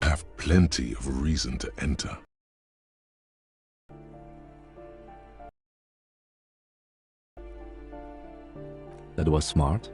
have plenty of reason to enter. That was smart.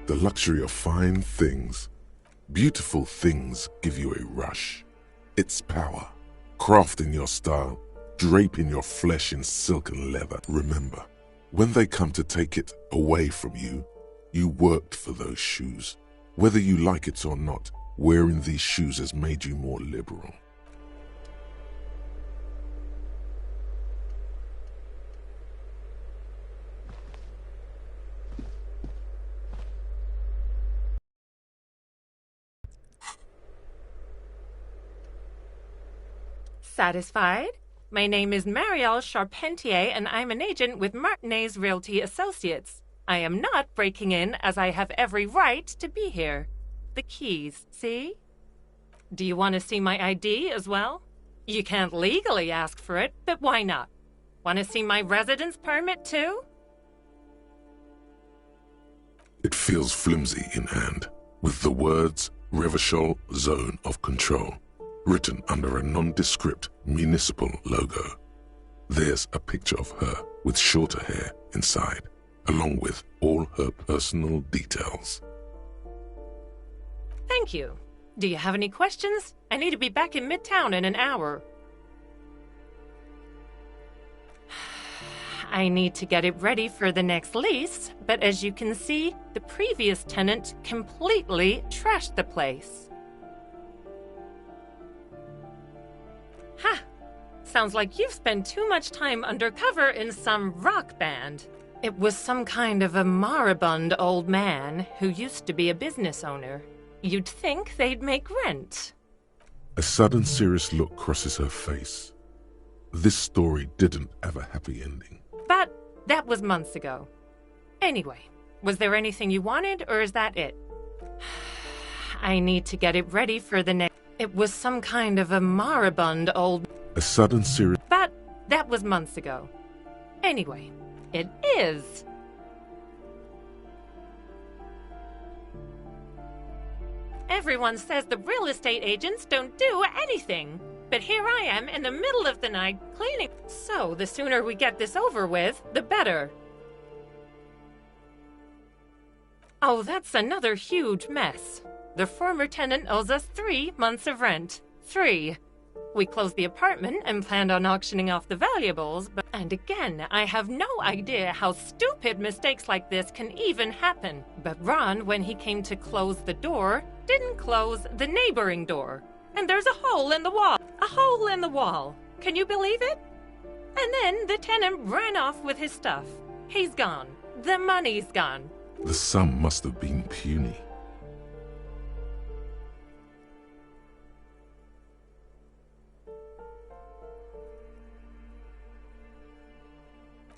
The luxury of fine things. Beautiful things give you a rush. It's power. Craft in your style. Drape in your flesh in silk and leather. Remember, when they come to take it away from you, you worked for those shoes. Whether you like it or not, wearing these shoes has made you more liberal. Satisfied? My name is Marielle Charpentier, and I'm an agent with Martinez Realty Associates. I am not breaking in, as I have every right to be here. The keys, see? Do you want to see my ID as well? You can't legally ask for it, but why not? Want to see my residence permit too? It feels flimsy in hand, with the words Revachol Zone of Control written under a nondescript municipal logo. There's a picture of her with shorter hair inside, along with all her personal details. Thank you. Do you have any questions? I need to be back in Midtown in an hour. I need to get it ready for the next lease, but as you can see, the previous tenant completely trashed the place. Ha! Sounds like you've spent too much time undercover in some rock band. It was some kind of a moribund old man who used to be a business owner. You'd think they'd make rent. A sudden serious look crosses her face. This story didn't have a happy ending. But that was months ago. Anyway, was there anything you wanted, or is that it? I need to get it ready for the next... It was some kind of a moribund old... A sudden serious... But that was months ago. Anyway, it is. Everyone says the real estate agents don't do anything. But here I am in the middle of the night cleaning. So the sooner we get this over with, the better. Oh, that's another huge mess. The former tenant owes us 3 months of rent. 3. We closed the apartment and planned on auctioning off the valuables, but... And again, I have no idea how stupid mistakes like this can even happen. But Ron, when he came to close the door, didn't close the neighboring door. And there's a hole in the wall. A hole in the wall. Can you believe it? And then the tenant ran off with his stuff. He's gone. The money's gone. The sum must have been puny.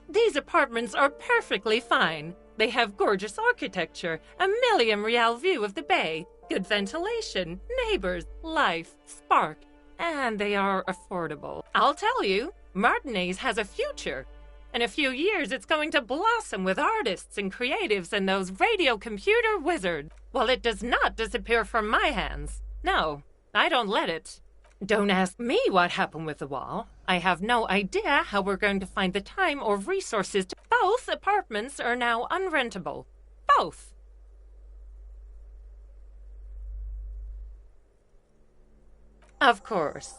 These apartments are perfectly fine. They have gorgeous architecture, a million-real view of the bay, good ventilation, neighbors, life, spark, and they are affordable. I'll tell you, Martinez has a future. In a few years, it's going to blossom with artists and creatives and those radio computer wizards. Well, it does not disappear from my hands. No, I don't let it. Don't ask me what happened with the wall. I have no idea how we're going to find the time or resources to... Both apartments are now unrentable. Both. Of course.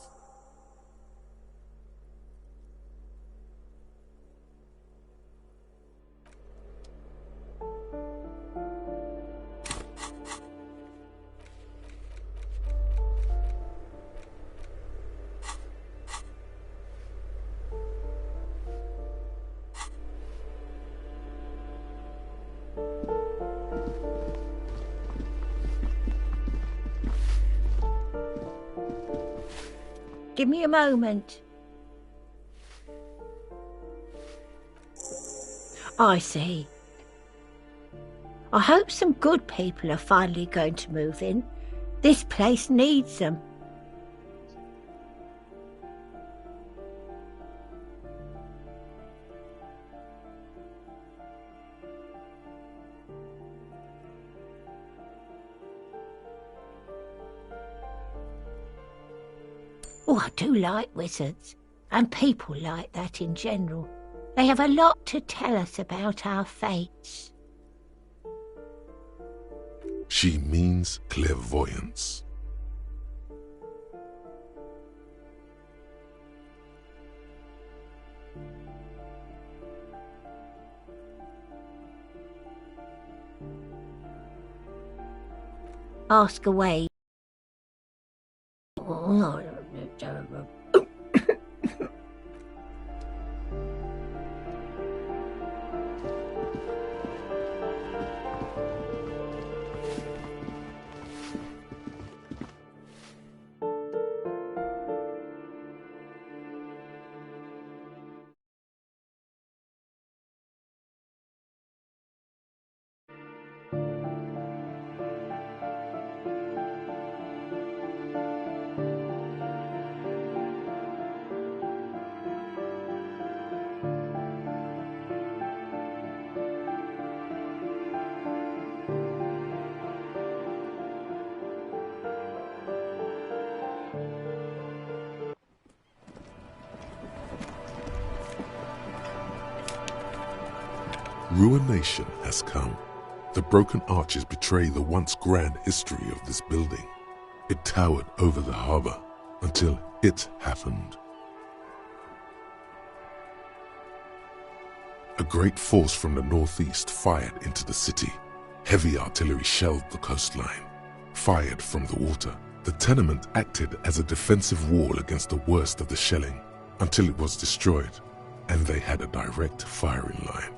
Give me a moment. I see. I hope some good people are finally going to move in. This place needs them. Oh, I do like wizards, and people like that in general. They have a lot to tell us about our fates. She means clairvoyance. Ask away. Ruination has come. The broken arches betray the once grand history of this building. It towered over the harbor until it happened. A great force from the northeast fired into the city. Heavy artillery shelled the coastline. Fired from the water, the tenement acted as a defensive wall against the worst of the shelling until it was destroyed, and they had a direct firing line.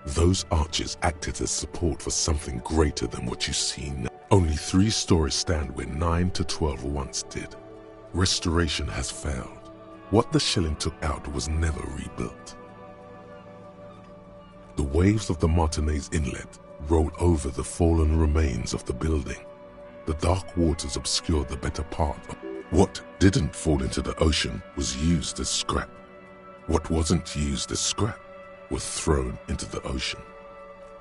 Those arches acted as support for something greater than what you see now. Only 3 stories stand where 9 to 12 once did. Restoration has failed. What the shelling took out was never rebuilt. The waves of the Martinez Inlet roll over the fallen remains of the building. The dark waters obscure the better part of what didn't fall into the ocean was used as scrap. What wasn't used as scrap was thrown into the ocean.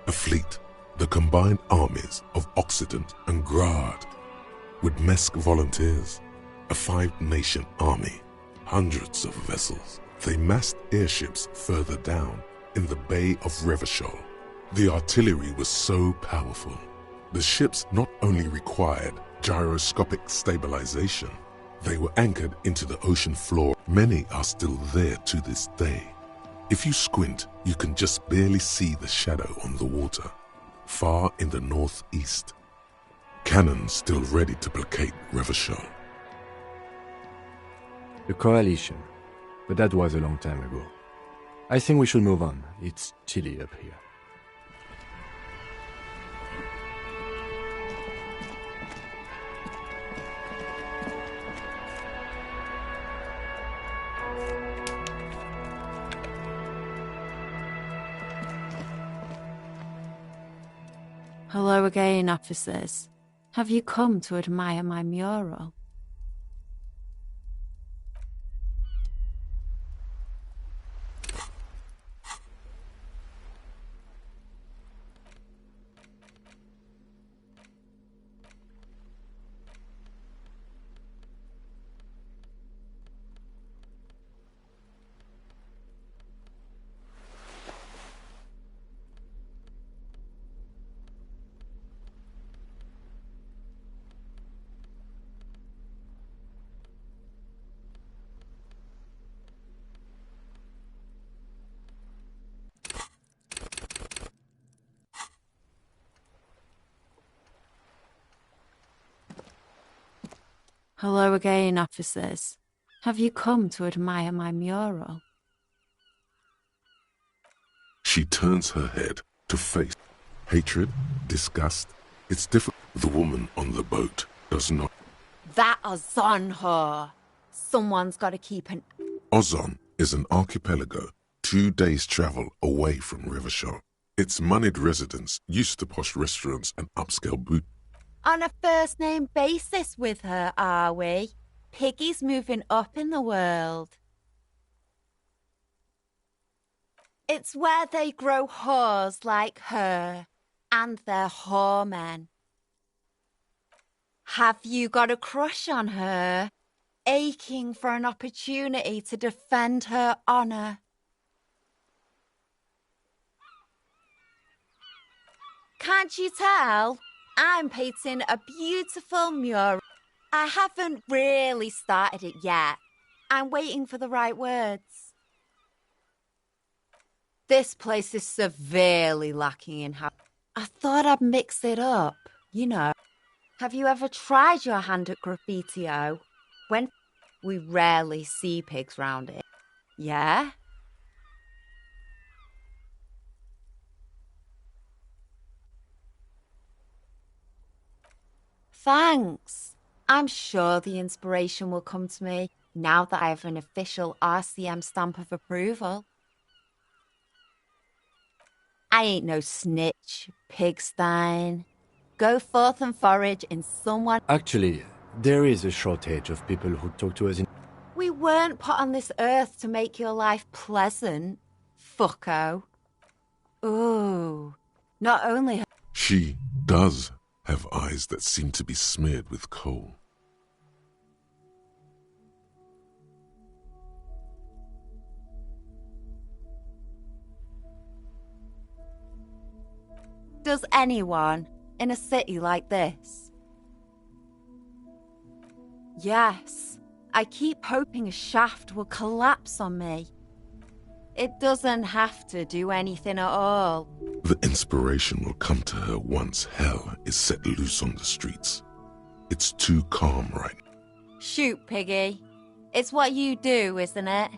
A fleet, the combined armies of Occident and Grad, with Mesk volunteers, a 5-nation army, hundreds of vessels. They massed airships further down in the Bay of Revachol. The artillery was so powerful. The ships not only required gyroscopic stabilization, they were anchored into the ocean floor. Many are still there to this day. If you squint, you can just barely see the shadow on the water, far in the northeast. Cannons still ready to placate Revachol. The coalition. But that was a long time ago. I think we should move on. It's chilly up here. Hello again, officers. Have you come to admire my mural? Hello again, officers. Have you come to admire my mural? She turns her head to face hatred, disgust. It's different. The woman on the boat does not. That Ozon her. Someone's got to keep an... Ozon is an archipelago 2 days' travel away from Revachol. Its moneyed residents used to posh restaurants and upscale boot. On a first-name basis with her, are we? Piggy's moving up in the world. It's where they grow whores like her, and their whoremen. Have you got a crush on her? Aching for an opportunity to defend her honour? Can't you tell? I'm painting a beautiful mural. I haven't really started it yet. I'm waiting for the right words. This place is severely lacking in I thought I'd mix it up, you know. Have you ever tried your hand at graffiti-o? When we rarely see pigs round it. Yeah? Thanks. I'm sure the inspiration will come to me now that I have an official RCM stamp of approval. I ain't no snitch, pigstein. Go forth and forage in someone... Actually, there is a shortage of people who talk to us in... We weren't put on this earth to make your life pleasant, fucko. Ooh, not only... She does have eyes that seem to be smeared with coal. Does anyone in a city like this? Yes, I keep hoping a shaft will collapse on me. It doesn't have to do anything at all. The inspiration will come to her once hell is set loose on the streets. It's too calm right now. Shoot, Piggy. It's what you do, isn't it?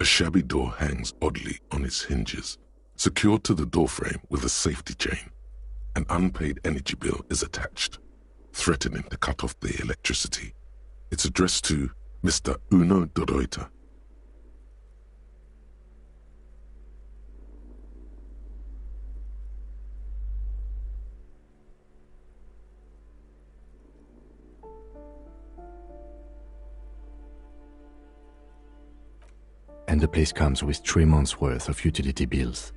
A shabby door hangs oddly on its hinges, secured to the doorframe with a safety chain. An unpaid energy bill is attached, threatening to cut off the electricity. It's addressed to Mr. Uno Dorota. And the place comes with 3 months' worth of utility bills.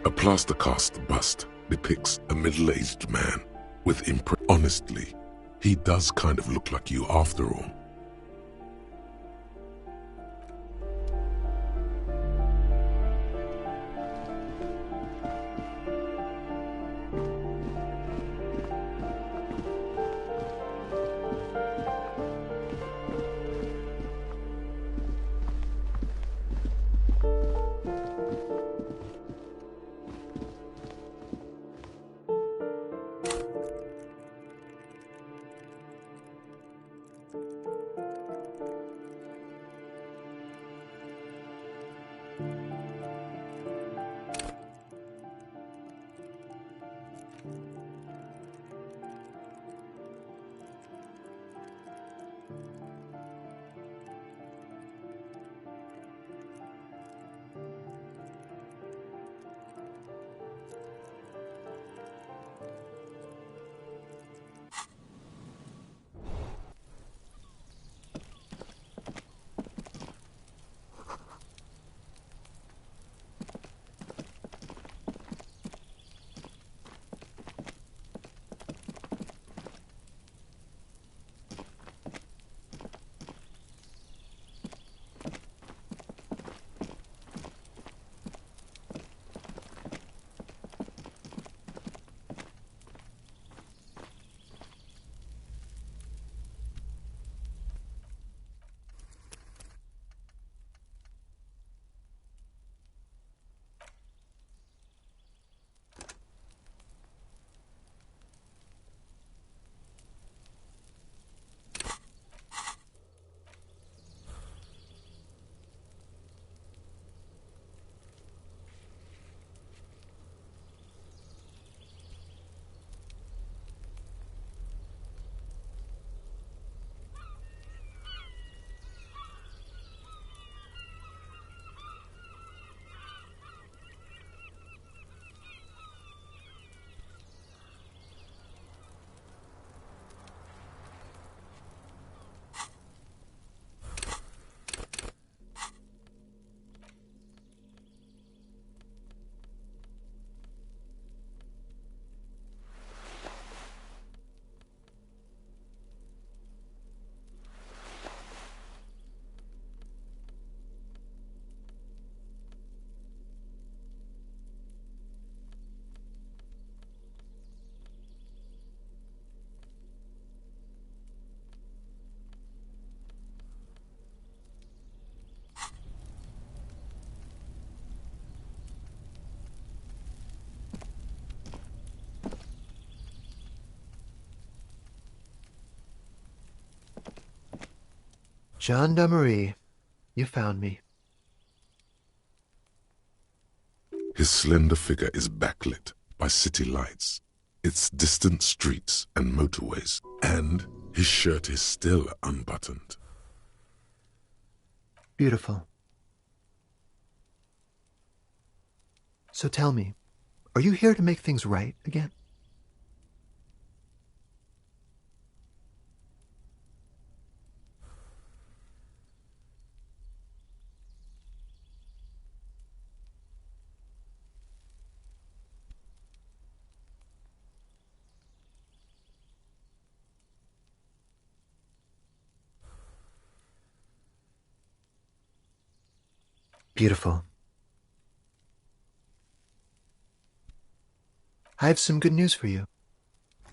A plaster cast bust depicts a middle-aged man with honestly, he does kind of look like you after all. Gendarmerie, you found me. His slender figure is backlit by city lights, its distant streets and motorways, and his shirt is still unbuttoned. Beautiful. So tell me, are you here to make things right again? Beautiful. I have some good news for you.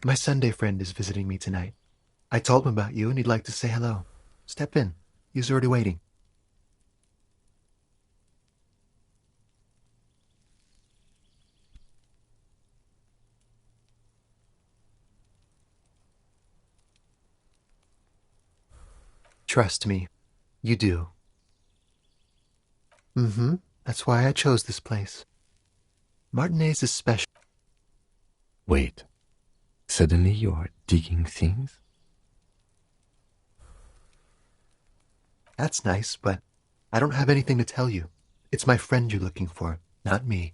My Sunday friend is visiting me tonight. I told him about you and he'd like to say hello. Step in. He's already waiting. Trust me, you do. That's why I chose this place. Martinez is special. Wait. Suddenly you are digging things? That's nice, but I don't have anything to tell you. It's my friend you're looking for, not me.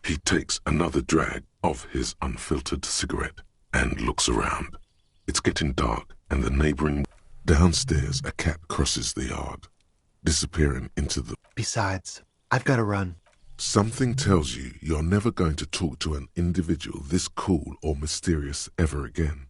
He takes another drag of his unfiltered cigarette and looks around. It's getting dark, and the neighboring... Downstairs, a cat crosses the yard, disappearing into the... Besides, I've got to run. Something tells you you're never going to talk to an individual this cool or mysterious ever again.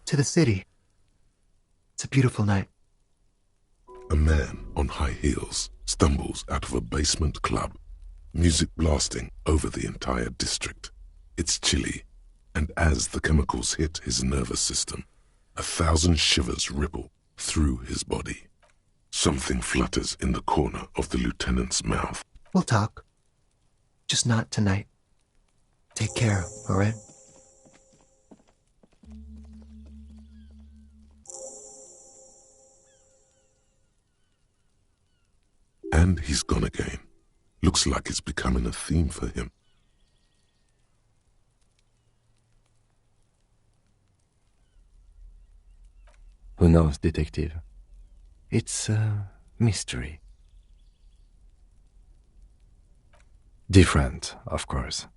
To the city. It's a beautiful night. A man on high heels stumbles out of a basement club, music blasting over the entire district. It's chilly, and as the chemicals hit his nervous system, 1,000 shivers ripple through his body. Something flutters in the corner of the lieutenant's mouth. We'll talk. Just not tonight. Take care, all right? And he's gone again. Looks like it's becoming a theme for him. Who knows, detective? It's a mystery. Different, of course.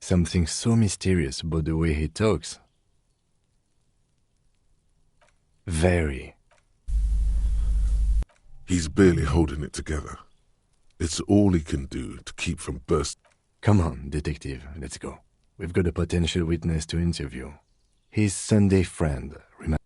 Something so mysterious about the way he talks. Very. He's barely holding it together. It's all he can do to keep from bursting. Come on, detective, let's go. We've got a potential witness to interview. His Sunday friend, remember?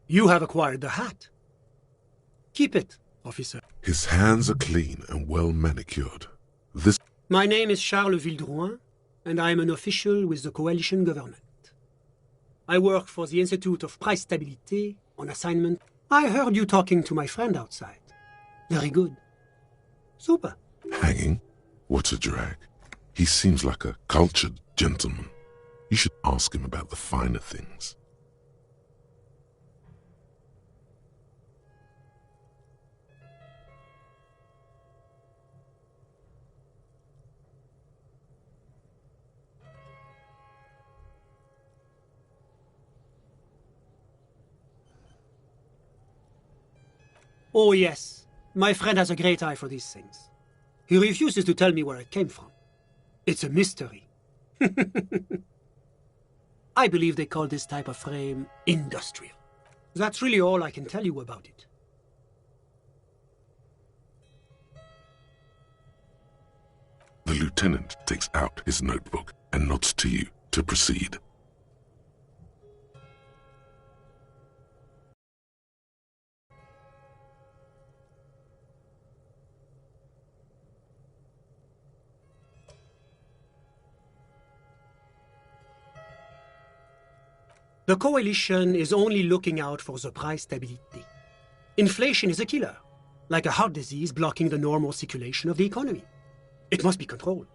You have acquired the hat. Keep it, officer. His hands are clean and well manicured. This... My name is Charles Vildrouin, and I am an official with the coalition government. I work for the Institute of Price Stability on assignment. I heard you talking to my friend outside. Very good. Super. Hanging? What a drag. He seems like a cultured gentleman. You should ask him about the finer things. Oh yes, my friend has a great eye for these things. He refuses to tell me where it came from. It's a mystery. I believe they call this type of frame industrial. That's really all I can tell you about it. The lieutenant takes out his notebook and nods to you to proceed. The coalition is only looking out for the price stability. Inflation is a killer, like a heart disease blocking the normal circulation of the economy. It must be controlled.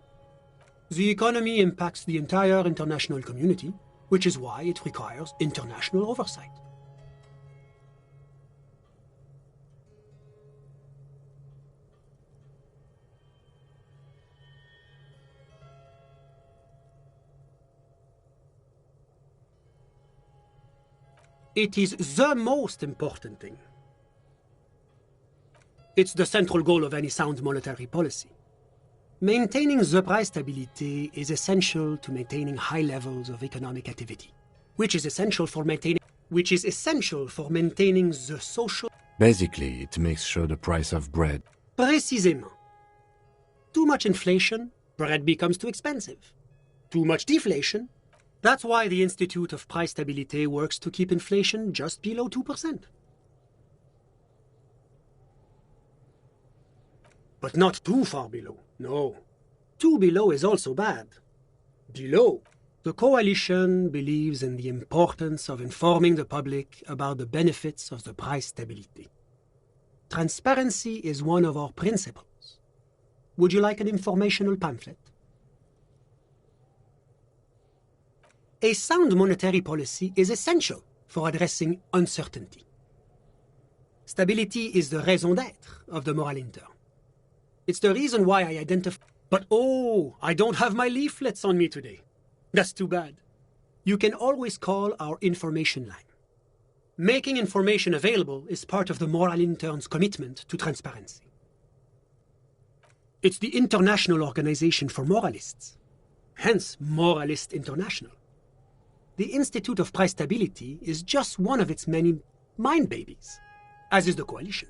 The economy impacts the entire international community, which is why it requires international oversight. It is the most important thing. It's the central goal of any sound monetary policy. Maintaining the price stability is essential to maintaining high levels of economic activity, which is essential for maintaining the social... Basically, it makes sure the price of bread... Précisément. Too much inflation, bread becomes too expensive. Too much deflation. That's why the Institute of Price Stability works to keep inflation just below 2%. But not too far below, no. Too below is also bad. Below. The coalition believes in the importance of informing the public about the benefits of the price stability. Transparency is one of our principles. Would you like an informational pamphlet? A sound monetary policy is essential for addressing uncertainty. Stability is the raison d'être of the moral intern. It's the reason why I identify... But oh, I don't have my leaflets on me today. That's too bad. You can always call our information line. Making information available is part of the moral intern's commitment to transparency. It's the International Organization for Moralists, hence Moralist International. The Institute of Price Stability is just one of its many mind babies, as is the coalition.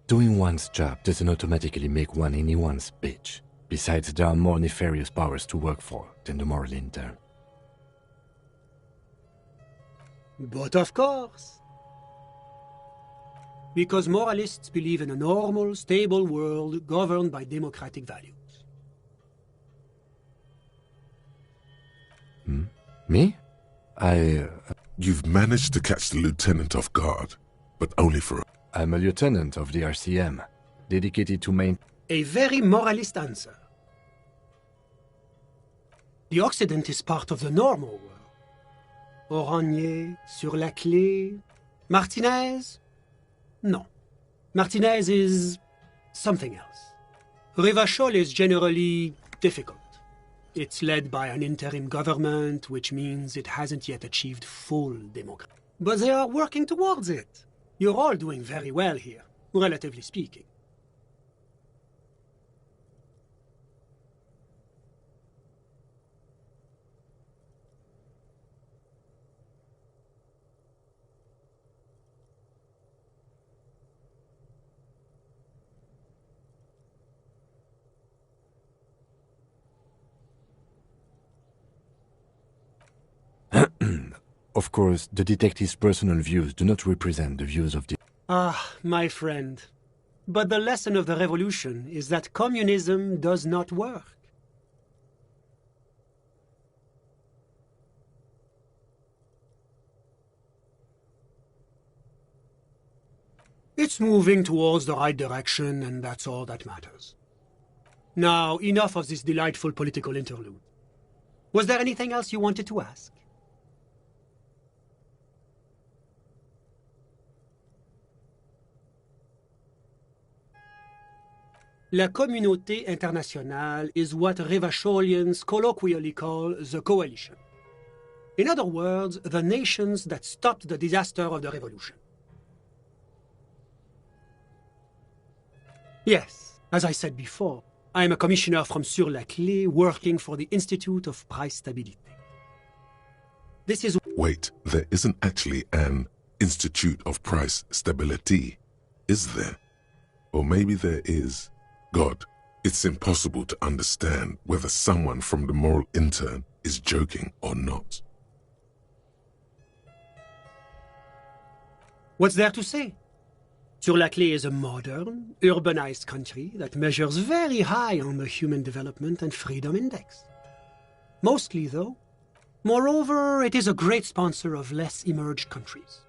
Doing one's job doesn't automatically make one anyone's bitch. Besides, there are more nefarious powers to work for than the moral intern. But of course. Because moralists believe in a normal, stable world governed by democratic values. Me? You've managed to catch the lieutenant off guard, but only for I'm a lieutenant of the RCM, dedicated to main... A very moralist answer. The Occident is part of the normal world. Oranje, sur la clé, Martinez? No. Martinez is something else. Revachol is generally difficult. It's led by an interim government, which means it hasn't yet achieved full democracy. But they are working towards it. You're all doing very well here, relatively speaking. Of course, the detective's personal views do not represent the views of the... Ah, my friend. But the lesson of the revolution is that communism does not work. It's moving towards the right direction, and that's all that matters. Now, enough of this delightful political interlude. Was there anything else you wanted to ask? La communauté internationale is what Revacholians colloquially call the coalition. In other words, the nations that stopped the disaster of the revolution. Yes, as I said before, I am a commissioner from Sur-la-Clé working for the Institute of Price Stability. This is... Wait, there isn't actually an Institute of Price Stability, is there? Or maybe there is. God, it's impossible to understand whether someone from the moral intern is joking or not. What's there to say? Sur-la-Clé is a modern, urbanized country that measures very high on the Human Development and Freedom Index. Mostly, though. Moreover, it is a great sponsor of less emerged countries.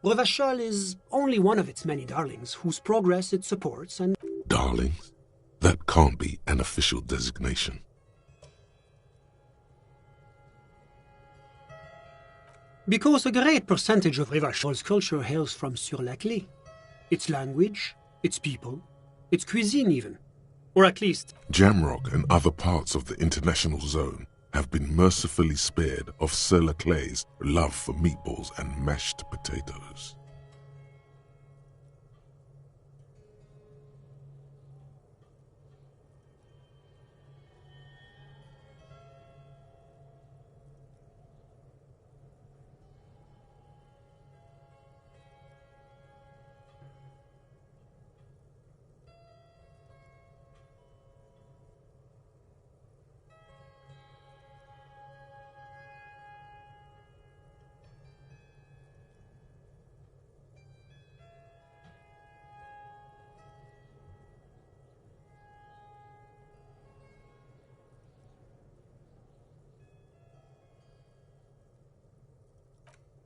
Revachol is only one of its many darlings whose progress it supports and... Darlings? That can't be an official designation. Because a great percentage of Revachol's culture hails from Sur-la-Clé. Its language, its people, its cuisine even. Or at least... Jamrock and other parts of the international zone have been mercifully spared of Sur-la-Clé's love for meatballs and mashed potatoes.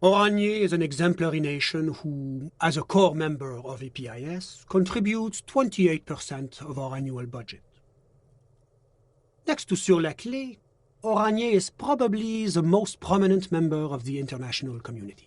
Oranje is an exemplary nation who, as a core member of EPIS, contributes 28% of our annual budget. Next to Sur-la-Clé, Oranje is probably the most prominent member of the international community.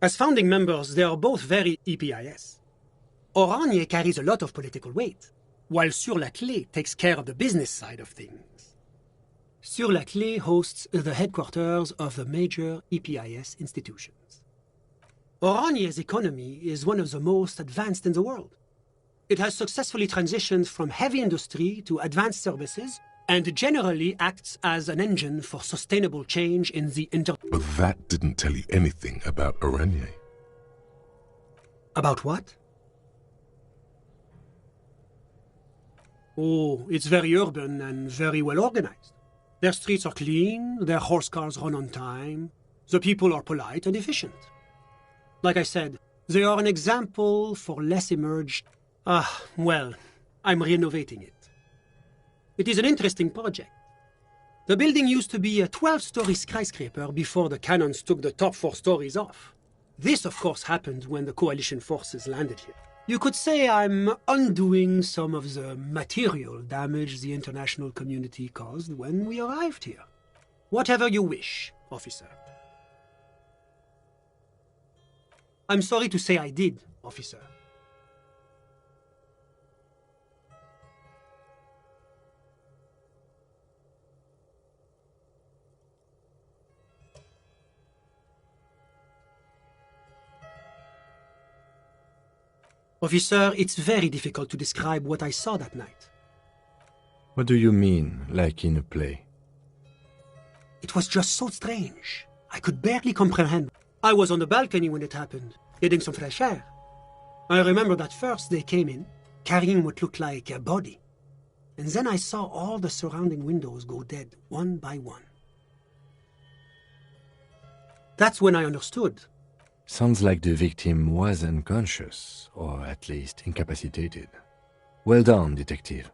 As founding members, they are both very EPIS. Oranje carries a lot of political weight, while Sur-la-Clé takes care of the business side of things. Sur-la-Clé hosts the headquarters of the major EPIS institutions. Oranje's economy is one of the most advanced in the world. It has successfully transitioned from heavy industry to advanced services and generally acts as an engine for sustainable change in the But that didn't tell you anything about Oranje. About what? Oh, it's very urban and very well organized. Their streets are clean, their horse cars run on time, the people are polite and efficient. Like I said, they are an example for less emerged... well, I'm renovating it. It is an interesting project. The building used to be a 12-story skyscraper before the cannons took the top 4 stories off. This, of course, happened when the coalition forces landed here. You could say I'm undoing some of the material damage the international community caused when we arrived here. Whatever you wish, officer. I'm sorry to say I did, officer. Officer, it's very difficult to describe what I saw that night. What do you mean, like in a play? It was just so strange. I could barely comprehend. I was on the balcony when it happened, getting some fresh air. I remember that first they came in, carrying what looked like a body. And then I saw all the surrounding windows go dead, one by one. That's when I understood. Sounds like the victim was unconscious, or at least incapacitated. Well done, detective.